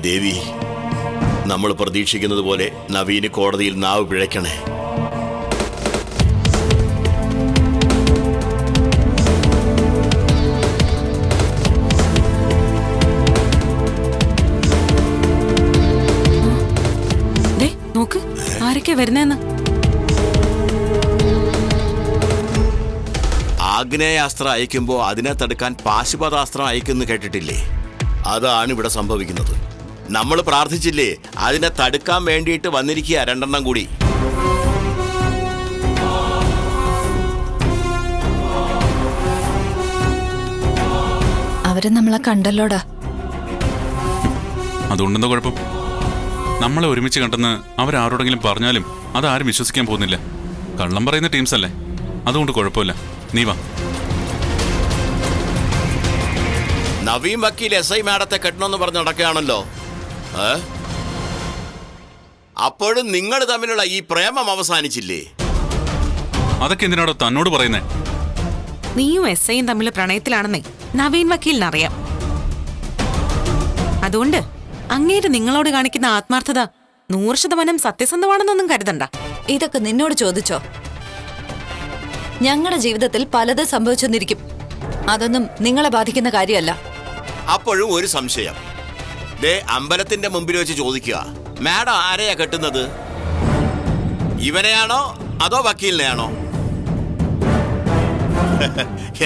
ദേവി, നമ്മൾ പ്രതീക്ഷിക്കുന്നത് പോലെ നവീന് കോടതിയിൽ നാവ് പിഴയ്ക്കണേ. നോക്ക്, ആരൊക്കെ വരുന്നേന്ന്. ആഗ്നേയാസ്ത്രം അയക്കുമ്പോൾ അതിനെ തടുക്കാൻ പാശുപതാസ്ത്രം അയക്കുമെന്ന് കേട്ടിട്ടില്ലേ? അതാണ് ഇവിടെ സംഭവിക്കുന്നത്. നമ്മൾ പ്രാർത്ഥിച്ചില്ലേ, അതിനെ തടുക്കാൻ വേണ്ടിയിട്ട് വന്നിരിക്കുക രണ്ടെണ്ണം കൂടി. അവര് നമ്മളെ കണ്ടല്ലോടാ. അതുകൊണ്ടെന്താ കുഴപ്പം? നമ്മളെ ഒരുമിച്ച് കണ്ടെന്ന് അവരാരോടെങ്കിലും പറഞ്ഞാലും അതാരും വിശ്വസിക്കാൻ പോകുന്നില്ല. കള്ളം പറയുന്ന ടീംസ് അല്ലേ, അതുകൊണ്ട് കുഴപ്പമില്ല. നീ വാ. നവീൻ വക്കീൽ SI മാഡത്തെ കെട്ടണമെന്ന് പറഞ്ഞ് നടക്കുകയാണല്ലോ. അപ്പോഴും നിങ്ങൾ തമ്മിലുള്ള ഈ പ്രേമം അവസാനിച്ചില്ലേ? അതൊക്കെ എന്തിനാടോ തന്നോട് പറയുന്നേ? നീയും SIയും തമ്മിൽ പ്രണയത്തിലാണെന്നേ നവീൻ വക്കീലിനറിയാം. അതുകൊണ്ട് അങ്ങേര് നിങ്ങളോട് കാണിക്കുന്ന ആത്മാർത്ഥത 100% സത്യസന്ധമാണെന്നൊന്നും കരുതണ്ട. ഇതൊക്കെ നിന്നോട് ചോദിച്ചോ? ഞങ്ങളുടെ ജീവിതത്തിൽ പലത് സംഭവിച്ചെന്നിരിക്കും. അതൊന്നും നിങ്ങളെ ബാധിക്കുന്ന കാര്യമല്ല. അപ്പോഴും ഒരു സംശയം. അമ്പലത്തിന്റെ മുമ്പിൽ വെച്ച് ചോദിക്കുക, മാഡം ആരെയാ കെട്ടുന്നത്? ഇവനെയാണോ അതോ വക്കീലിനെയാണോ?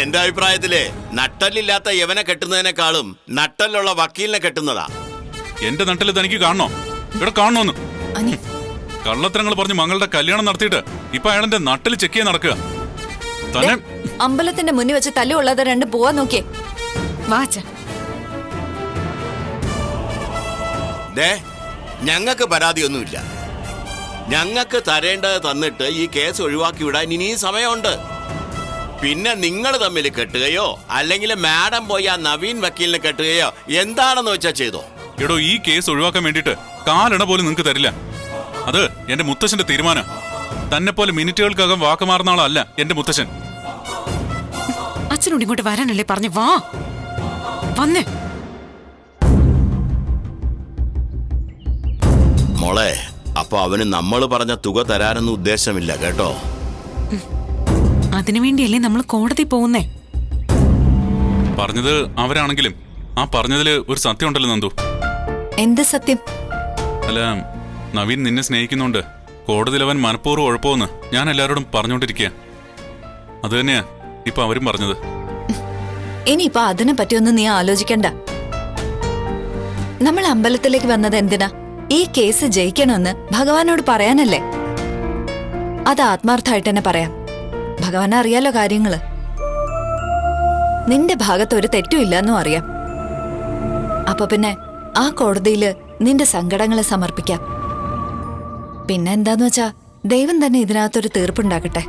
എന്റെ അഭിപ്രായത്തില് നട്ടല്ലില്ലാത്ത യവനെ കെട്ടുന്നതിനേക്കാളും നട്ടലുള്ള വക്കീലിനെ കെട്ടുന്നതാ. എന്റെ നട്ടല് തനിക്ക് കാണണോ? ഇവിടെ കാണണോന്ന് കള്ളത്തരങ്ങൾ പറഞ്ഞ് മകളുടെ കല്യാണം നടത്തിയിട്ട് ഇപ്പൊ അയാളെന്റെ നട്ടല് ചെക്ക് ചെയ്യാൻ നടക്കുക. തന്നെ അമ്പലത്തിന്റെ മുന്നിൽ വെച്ച് തല്ലുള്ളത് രണ്ടും പോവാൻ നോക്കിയേ. വാച്ച, ഞങ്ങൾക്ക് പരാതിയൊന്നുമില്ല. ഞങ്ങൾക്ക് തരേണ്ടത് തന്നിട്ട് ഈ കേസ് ഒഴിവാക്കി വിടാൻ ഇനിയും സമയമുണ്ട്. പിന്നെ നിങ്ങൾ തമ്മിൽ കെട്ടുകയോ അല്ലെങ്കിൽ മാഡം പോയി ആ നവീൻ വക്കീലിനെ കെട്ടുകയോ എന്താണെന്ന് വെച്ചാ ചെയ്തോ. എടോ, ഈ കേസ് ഒഴിവാക്കാൻ വേണ്ടിട്ട് കാലിട പോലും നിങ്ങൾക്ക് തരില്ല. അത് എന്റെ മുത്തശ്ശന്റെ തീരുമാനം. തന്നെ പോലെ മിനിറ്റുകൾക്കകം വാക്കുമാറുന്ന ആളല്ല എന്റെ മുത്തശ്ശൻ. അച്ഛനോട് ഇങ്ങോട്ട് വരാനല്ലേ പറഞ്ഞു? വാ, വന്നേ. മോളെ, അപ്പൊ അവന് നമ്മൾ പറഞ്ഞ തുക തരാനൊന്നും ഉദ്ദേശമില്ല കേട്ടോ. അതിനുവേണ്ടിയല്ലേ നമ്മൾ കോടതി പോകുന്നേ. പറഞ്ഞത് അവരാണെങ്കിലും ആ പറഞ്ഞതില് ഒരു സത്യം ഉണ്ടല്ലോ നന്ദു. എന്ത് സത്യം? അല്ല, നവീൻ നിന്നെ സ്നേഹിക്കുന്നുണ്ട്. കോടതിയിൽ അവൻ മനഃപൂർവ്വം ഉഴപ്പോന്ന് ഞാൻ എല്ലാവരോടും പറഞ്ഞോണ്ടിരിക്കുക. അത് തന്നെയാ ഇപ്പൊ അവരും പറഞ്ഞത്. ഇനിയിപ്പൊ അതിനെ പറ്റിയൊന്നും നീ ആലോചിക്കണ്ട. നമ്മൾ അമ്പലത്തിലേക്ക് വന്നത് എന്തിനാ? ഈ കേസ് ജയിക്കണമെന്ന് ഭഗവാനോട് പറയാനല്ലേ. അത് ആത്മാർത്ഥമായിട്ട് തന്നെ പറയാം. ഭഗവാൻ അറിയാലോ കാര്യങ്ങള്. നിന്റെ ഭാഗത്ത് ഒരു തെറ്റുമില്ലെന്നും അറിയാം. അപ്പൊ പിന്നെ ആ കോടതിയില് നിന്റെ സങ്കടങ്ങളെ സമർപ്പിക്കാം. പിന്നെ എന്താന്ന് വെച്ചാ ദൈവം തന്നെ ഇതിനകത്തൊരു തീർപ്പുണ്ടാക്കട്ടെ.